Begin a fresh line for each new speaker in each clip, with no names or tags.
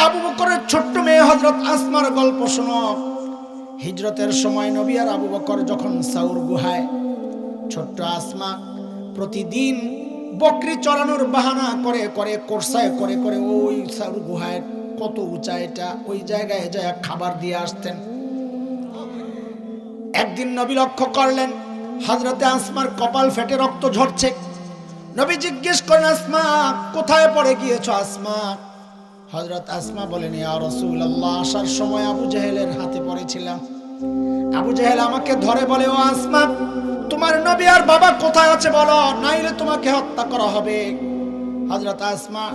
আবু বকরের ছোট্ট মেয়ে হযরত আসমার গল্প শোনো। হিজরতের সময় নবী আর আবু বকর যখন সাউর গুহায়, ছোট্ট আসমা প্রতিদিন বকরি চড়ানোর বাহানা করে করে কোরসায় করে করে ওই সাউর গুহায়, কত উঁচা এটা, ওই জায়গায় যায় খাবার দিয়ে আসতেন। একদিন নবী লক্ষ্য করলেন হযরতে আসমার কপাল ফেটে রক্ত ঝরছে। নবী জিজ্ঞেস করেন, আসমা কোথায় পড়ে গিয়েছো আসমা? হযরত আসমা বলেন, ইয়া রাসূলুল্লাহ, আসার সময় আবু জেহেলের হাতে পড়েছিলাম। আবু জেহেল আমাকে ধরে বলে, ও আসমা, তোমার নবী আর বাবা কোথায় আছে বলো, নাইলে তোমাকে হত্যা করা হবে। হযরত আসমা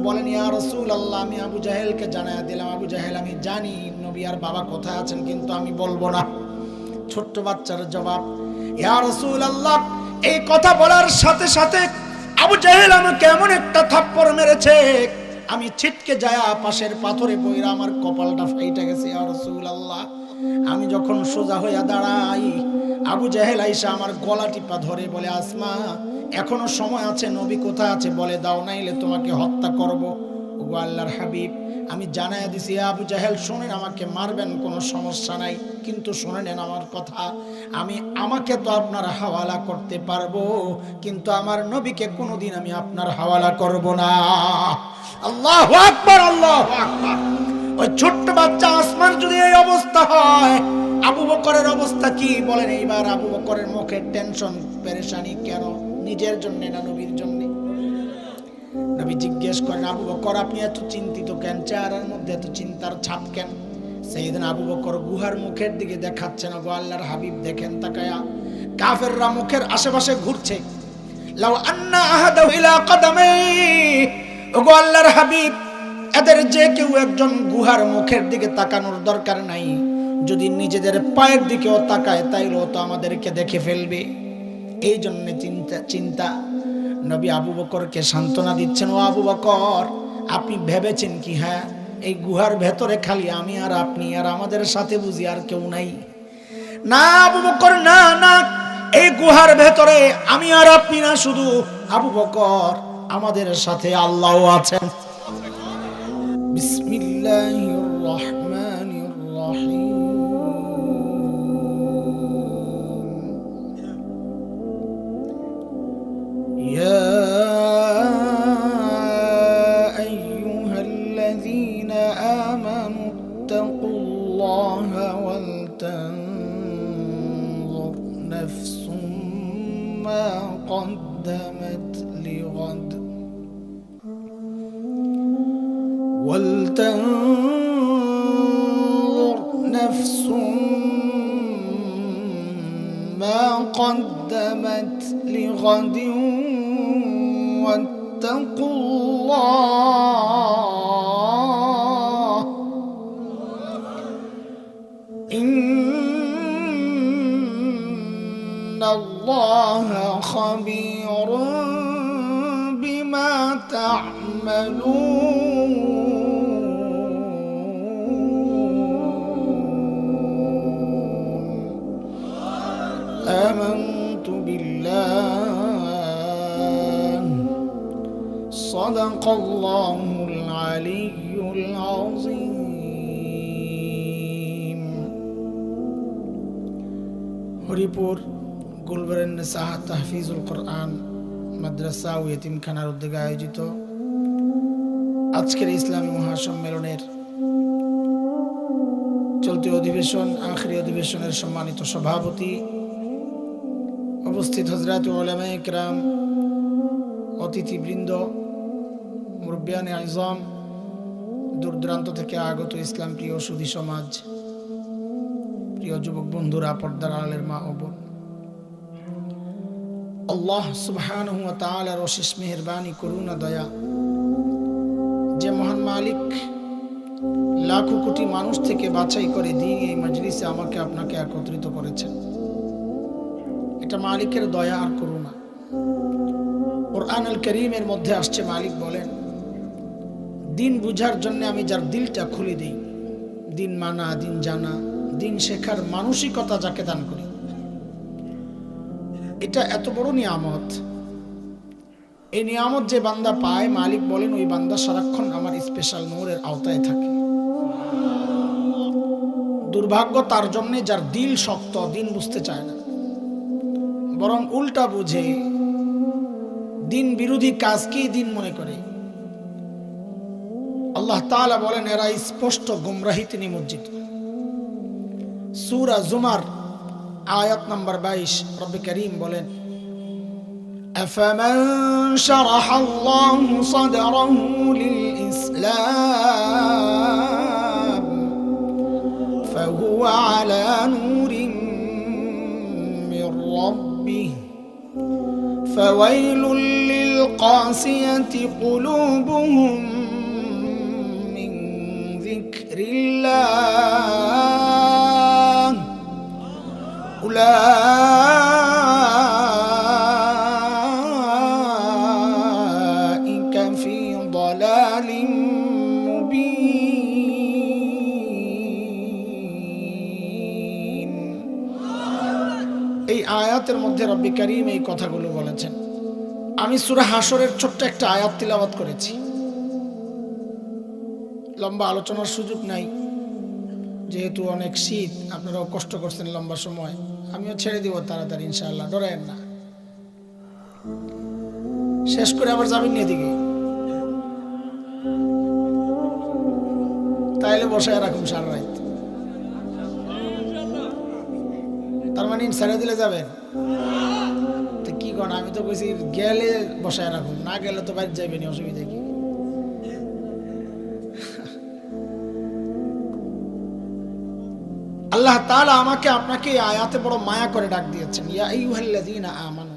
বলেন, ইয়া রাসূলুল্লাহ, আমি আবু জেহেলকে জানায়া দিলাম, আবু জেহেল, আমি জানি নবী আর বাবা কোথায় আছেন, কিন্তু আমি বলবো না। ছোট্ট বাচ্চার জবাব। ইয়া রাসূলুল্লাহ, এই কথা বলার সাথে সাথে আবু জেহেল আমাকে এমন একটা থাপ্পড় মেরেছে, আমি ছিটকে যায় পাশের পাথরে পইরা আমার কপালটা ফাইটা গেছে। ইয়া রাসূলুল্লাহ, আমি যখন সোজা হইয়া দাঁড়াই, আবু জেহেল আইসা আমার গলা টিপা ধরে বলে, আসমা এখনো সময় আছে, নবী কোথায় আছে বলে দাও, নাইলে তোমাকে হত্যা করব। ওগো আল্লাহর হাবিব, আমি জানাইয়া দিছি আবু জেহেল, শোনেন, আমাকে মারবেন কোনো সমস্যা নাই, কিন্তু শুনে নেন আমার কথা, আমাকে তো আপনার হাওয়ালা করতে পারবো, কিন্তু আমার নবীকে কোনোদিন আমি আপনার হাওয়ালা করব না। আল্লাহু আকবার, আল্লাহু আকবার। ওই ছোট্ট বাচ্চা আসমান যদি এই অবস্থা হয়, আবু বকরের অবস্থা কি বলেন? এইবার আবু বকরের মুখে টেনশন, পেরেশানি কেন? নিজের জন্য না নবীর জন্য? নবী জিজ্ঞেস করেন, আবু বকর, আপনি এত চিন্তিত কেন? চেহারার মধ্যে এত চিন্তার ছাপ কেন? সেইদিন আবু বকর গুহার মুখের দিকে দেখাচ্ছেন। গো আল্লাহর হাবিব, দেখেন তাকায়া, কাফেররা মুখের আশেপাশে ঘুরছে। লাউ আন্না আহাদাহু ইলা কদামাই, ওগো আল্লাহর হাবিব, এদের যে কেউ একজন গুহার মুখের দিকে তাকানোর দরকার নাই, যদি নিজেদের পায়ের দিকেও তাকায় তাইলেও তো আমাদেরকে দেখে ফেলবে। এই জন্য চিন্তা। নবী আবু বকরকে সান্ত্বনা দিচ্ছেন, ও আবু বকর, আপনি ভেবেছেন কি, হ্যাঁ এই গুহার ভেতরে খালি আমি আর আপনি, আর আমাদের সাথে বুঝি আর কেউ নাই? না আবু বকর, না না, এই গুহার ভেতরে আমি আর আপনি না, শুধু আবু বকর, আমাদের সাথে আল্লাহও আছেন। বিসমিল্লাহির রহমানির রহিম। ইয়া আইয়ুহাল্লাযীনা আমানু তাকুল্লাহা ওয়াল তানজুর নাফসুম মা قدمت لغد ولتنظر نفس ما قدمت لغد واتقوا الله إن الله خبير بما تعملون آمنت بالله صدق الله العلي العظيم হরিপুর গুলবরেন্নেসা তাহফিজুল কোরআন মাদ্রাসা ও ইতিমখানার উদ্যোগে আয়োজিত আজকের ইসলামী মহাসম্মেলনের চলতি অধিবেশন, আখেরি অধিবেশনের সম্মানিত সভাপতি, উপস্থিত হযরত উলামায়ে কিরাম, অতিথিবৃন্দ, মুরব্বিয়ানে আযম, দূর দূরান্ত থেকে আগত ইসলাম প্রিয় সুধী সমাজ, প্রিয় যুবক বন্ধুরা, পর্দার আড়ালের মা ও বোন, আল্লাহ সুবহানাহু ওয়া তাআলার অশেষ মেহেরবানি, করুণা, দয়া, যে মহান মালিক লাখো কোটি মানুষ থেকে বাছাই করে দিয়ে এই মজলিসে আমাকে আপনাকে একত্রিত করেছেন, এটা মালিকের দয়া আর করুণা। কুরআনুল কারীমের মধ্যে আসছে, মালিক বলেন, দিন বুঝার জন্য আমি যার দিলটা খুলে দেই, দিন মানা, দিন জানা, দিন শেখার মানসিকতা যাকে দান করি, এটা এত বড় নিয়ামত। এই নিয়ামত যে বান্দা পায়, মালিক বলেন ওই বান্দা সারাক্ষণ আমার স্পেশাল নূরের আওতায় থাকে। দুর্ভাগ্য তার জন্য যার দিল শক্ত, দিন বুঝতে চায় না, বরং উল্টা বুঝে দিন বিরোধী কাজকেই দিন মনে করে। আল্লাহ তাআলা বলেন এরা স্পষ্ট গুমরাহিতে নিমজ্জিত। সূরা জুমার আয়াত নাম্বার 22 রব্বে কারীম বলেন, أفمن شرح الله صدره للإسلام فهو على نور من ربه فويل للقاسية قلوبهم من ذكر الله أولئك في ضلال مبين। এই আয়াতের মধ্যে রব্বি কারীম এই কথাগুলো বলেছেন। আমি সূরা হাশরের ছোট্ট একটা আয়াত তিলাওয়াত করেছি, লম্বা আলোচনার সুযোগ নাই, যেহেতু অনেক শীত, আপনারাও কষ্ট করছেন লম্বা সময়, আমিও ছেড়ে দিব তাড়াতাড়ি ইনশাআল্লাহ, ডরেন না। শেষ করে আবার যাবেন না এদিকে, তাইলে বসায় রাখুন সারা রাত। তার মানে ছেড়ে দিলে যাবেন তো কি করেন? আমি তো কইছি গেলে বসায় রাখুন, না গেলে তো বাইরে যাবেনি, অসুবিধা কি? আল্লাহ তাআলা আমাকে আপনাকে এই আয়াতে বড় মায়া করে ডাক দিয়েছেন, ইয়া আইয়ুহাল্লাযীনা আমানু।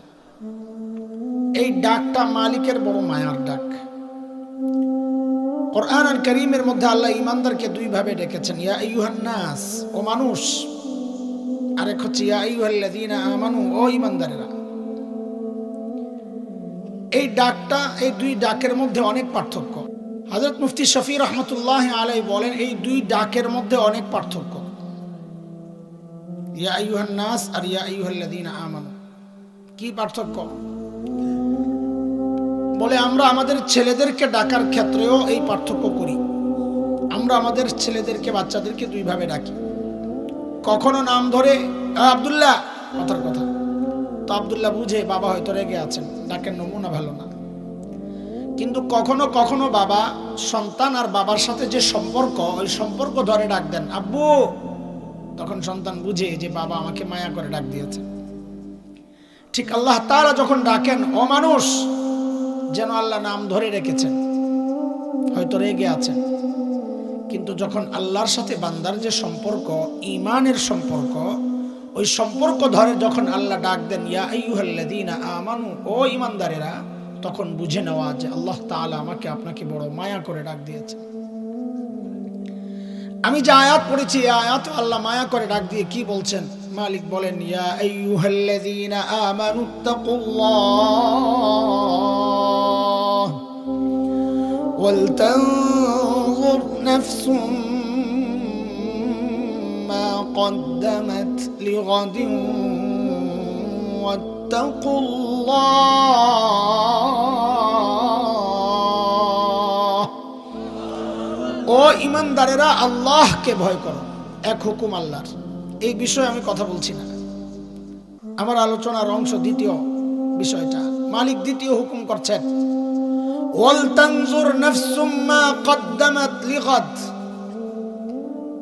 এই ডাকটা মালিকের বড় মায়ার ডাক। কোরআন আল কারীমের মধ্যে আল্লাহ ঈমানদারকে দুই ভাবে ডেকেছেন, ইয়া আইয়ুহান নাস, ও মানুষ, আরেক হচ্ছে ইয়া আইয়ুহাল্লাযীনা আমানু, ও ঈমানদারেরা। এই ডাকটা, এই দুই ডাকের মধ্যে অনেক পার্থক্য। হযরত মুফতি শফি রহমতুল্লাহ আলাইহি বলেন এই দুই ডাকের মধ্যে অনেক পার্থক্য। ইয়া আইয়ুহান নাস আর ইয়া আইয়ুহাল্লাযীনা আমানু, কি পার্থক্য? বলে আমরা আমাদের ছেলেদেরকে ডাকার ক্ষেত্রেও এই পার্থক্য করি। আমরা আমাদের ছেলেদেরকে, বাচ্চাদেরকে দুই ভাবে ডাকি। কখনো নাম ধরে আব্দুল্লাহ, কথার কথা তো আব্দুল্লাহ বুঝে বাবা হয়তো রেগে আছেন, ডাকের নমুনা ভালো না। কিন্তু কখনো কখনো বাবা, সন্তান আর বাবার সাথে যে সম্পর্ক, ওই সম্পর্ক ধরে ডাক দেন আব্বু, তখন সন্তান বুঝে যে বাবা আমাকে মায়া করে ডাক দিয়েছে। ঠিক আল্লাহ তাআলা যখন ডাকেন ও মানুষ, যেন আল্লাহ নাম ধরে রেখেছেন, হয়তো রেগে আছেন, কিন্তু যখন আল্লাহর সাথে বান্দার যে সম্পর্ক, ঈমানের সম্পর্ক, ওই সম্পর্ক ধরে যখন আল্লাহ ডাক দেন ইয়া আইয়ুহাল্লাযীনা আমানু, ও ঈমানদারেরা, তখন বুঝে নেওয়া যে আল্লাহ তাআলা আমাকে আপনাকে বড় মায়া করে ডাক দিয়েছে। আমি যে আয়াত পড়েছি, এই আয়াতে আল্লাহ মায়া করে ডাক দিয়ে কি বলছেন? মালিক বলেন ইয়া আইয়ুহাল্লাযীনা আমানুত্তাকুল্লাহ ওয়াল তানজুর নাফসুম মা কদ্দামাত লিগাদিন ওয়াত্তাকুল্লাহ। ও ঈমানদারেরা, আল্লাহকে ভয় করো। এক হুকুম আল্লাহর, এই বিষয়ে আমি কথা বলছি না, আমার আলোচনার অংশ দ্বিতীয় বিষয়টা। মালিক দ্বিতীয় হুকুম করছেন, ওয়াল তানজুর নাফসুম মা কদ্দামাত লিগাদ।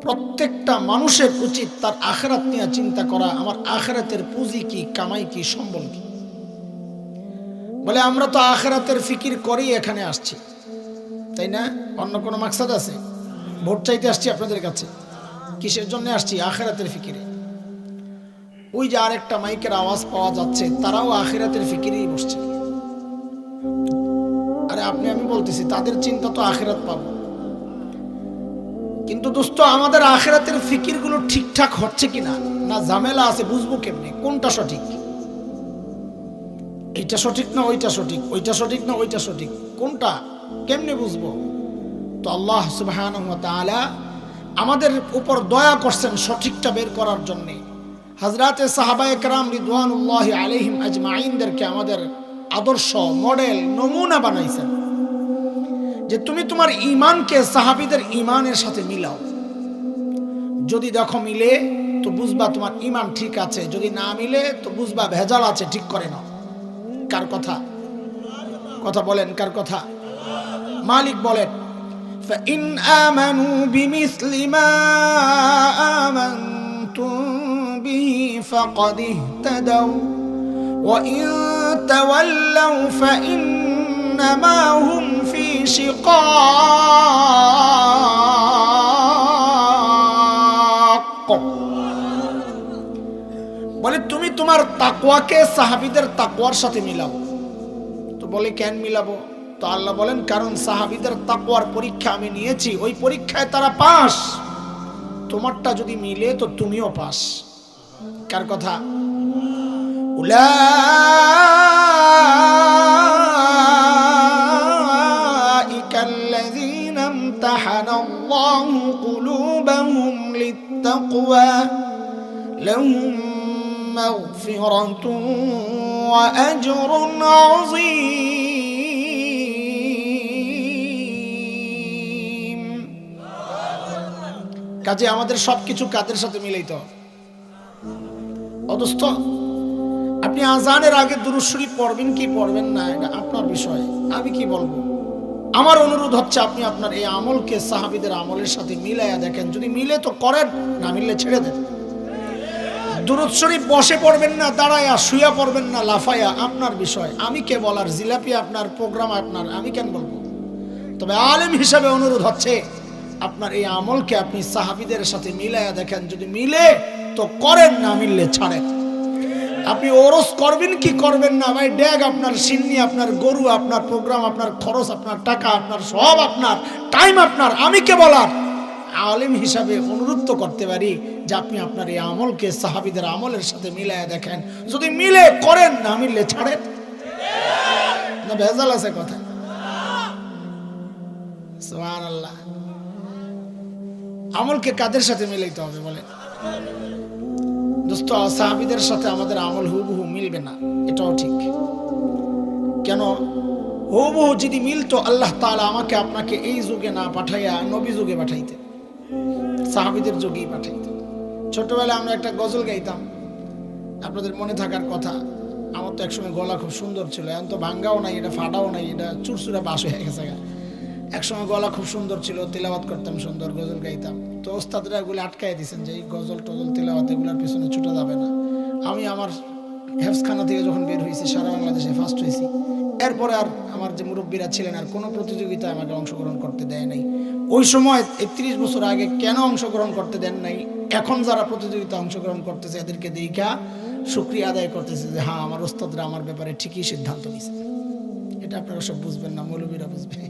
প্রত্যেকটা মানুষের উচিত তার আখিরাত নিয়ে চিন্তা করা, আমার আখিরাতের পুঁজি কি, কামাই কি, সম্বল কি। বলে আমরা তো আখিরাতের ফিকির করেই এখানে আসছি, তাই না? অন্য কোনো মাকসাদ আছে? ভোট চাইতে আসছি আপনাদের কাছে, কিসের জন্য আসছি? আখিরাতের ফিকিরে। ওই যে আরেকটা মাইকের আওয়াজ পাওয়া যাচ্ছে, তারাও আখিরাতের ফিকিরেই বসছে। আরে আমি বলতেছি তাদের চিন্তা তো আখিরাত পাবো, কিন্তু দোস্ত আমাদের আখিরাতের ফিকির গুলো ঠিকঠাক হচ্ছে কিনা, না ঝামেলা আছে, বুঝবো কেমনে কোনটা সঠিক? এইটা সঠিক না ওইটা সঠিক, ওইটা সঠিক না ওইটা সঠিক, কোনটা কেমনে বুঝবো? তো আল্লাহ সুবহানাহু ওয়া তাআলা আমাদের উপর দয়া করছেন সঠিকটা বের করার জন্য। হযরতে সাহাবায়ে কেরাম রিদওয়ানুল্লাহি আলাইহিম আজমাইনদেরকে আমাদের আদর্শ, মডেল, নমুনা বানাইছেন যে তুমি তোমার ঈমানকে সাহাবীদের ঈমানের সাথে মিলাও। যদি দেখো মিলে তো বুঝবা তোমার ঈমান ঠিক আছে, যদি না মিলে তো বুঝবা ভেজাল আছে, ঠিক করে নাও। কার কথা? কথা বলেন, কার কথা? মালিক বলেন, فَإِنْ آمَنُوا بِمِثْلِ مَا آمَنْتُمْ بِهِ فَقَدِ اهْتَدَوْا وَإِنْ تَوَلَّوْا فَإِنَّمَا هُمْ فِي شِقَاقٍ। বলে তুমি তোমার তাকওয়াকে সাহাবীদের তাকওয়ার সাথে মিলাও। তো বলে কেন মিলাবো? তো আল্লাহ বলেন, কারণ সাহাবীদের তাকওয়ার পরীক্ষা আমি নিয়েছি, ওই পরীক্ষায় তারা পাস। তোমারটা যদি মিলে তো তুমিও পাস। কার কথা? উলাইকাল্লাযীনা ইমতাহানাল্লাহু কুলুবাহুম লিত্তাকওয়া লাহুম মাগফিরাতুন ওয়া আজরুন আযীম। কাজে আমাদের সবকিছু কাদের সাথে মিলাইতে হবে? অদস্ত আপনি আজানের আগে দুরূদ শরীফ পড়বেন কি পড়বেন না, এটা আপনার বিষয়। আমি কি বলবো? আমার অনুরোধ হচ্ছে আপনি আপনার এই আমলকে সাহাবীদের আমলের সাথে মিলাইয়া দেখেন। যদি মিলে তো করেন, না মিললে ছেড়ে দেন। দুরূদ শরীফ বসে পড়বেন না, দাঁড়ায়া, শুয়া পড়বেন না, লাফায়া, আপনার বিষয়। আমি কে বলার? জিলাপি আপনার, প্রোগ্রাম আপনার, আমি কেন বলবো? তবে আলেম হিসাবে অনুরোধ হচ্ছে আপনার এই আমলকে আপনি সাহাবীদের সাথে মিলাইয়া দেখেন। যদি মিলে তো করেন, না মিললে ছাড়েন। আপনি ওরস করবেন কি করবেন না, ভাই ড্যাগ আপনার, সিন্নি আপনার, গরু আপনার, প্রোগ্রাম আপনার, খরচ আপনার, টাকা আপনার, সব আপনার, টাইম আপনার। আমি কে বলার? আলেম হিসাবে অনুরোধ তো করতে পারি যে আপনি আপনার এই আমলকে সাহাবীদের আমলের সাথে মিলাইয়া দেখেন। যদি মিলে করেন, না মিললে ছাড়েন। না ভেজাল আছে কথা? সুবহানাল্লাহ। আমলকে কাদের সাথে মিলাইতে হবে বলেন? দোস্ত, সাহাবীদের সাথে আমাদের আমল হুবহু মিলবে না, এটাও ঠিক। কেন? হুবহু যদি মিলতো আল্লাহ তাআলা আমাকে আপনাকে এই যুগে না পাঠাইয়া নবী যুগে পাঠাইতেন, সাহাবীদের যুগেই পাঠাইতেন। ছোটবেলায় আমরা একটা গজল গাইতাম, আপনাদের মনে থাকার কথা। আমার তো একসময় গলা খুব সুন্দর ছিল, এখন তো ভাঙ্গাও নাই, এটা ফাটাও নাই, এটা চুরচুরা বাস হয়ে গেছে। একসময় গলা খুব সুন্দর ছিল, তেলাওয়াত করতাম, সুন্দর গজল গাইতাম। তো ওস্তাদরা এগুলো আটকাই দিয়েছেন যে এই গজল টজল তেলাওয়াত এগুলোর পিছনে ছুটে যাবে না। আমি আমার হেফজখানা থেকে যখন বের হয়েছি, সারা বাংলাদেশে ফার্স্ট হয়েছি। এরপরে আর আমার যে মুরব্বীরা ছিলেন আর কোনো প্রতিযোগিতায় আমাকে অংশগ্রহণ করতে দেয় নাই। ওই সময় ৩১ বছর আগে কেন অংশগ্রহণ করতে দেন নাই, এখন যারা প্রতিযোগিতা অংশগ্রহণ করতেছে এদেরকে দেখা শুকরিয়া আদায় করতেছে যে হ্যাঁ, আমার ওস্তাদরা আমার ব্যাপারে ঠিকই সিদ্ধান্ত নিয়েছে। এটা আপনারা সব বুঝবেন না, মৌলবীরা বুঝবে।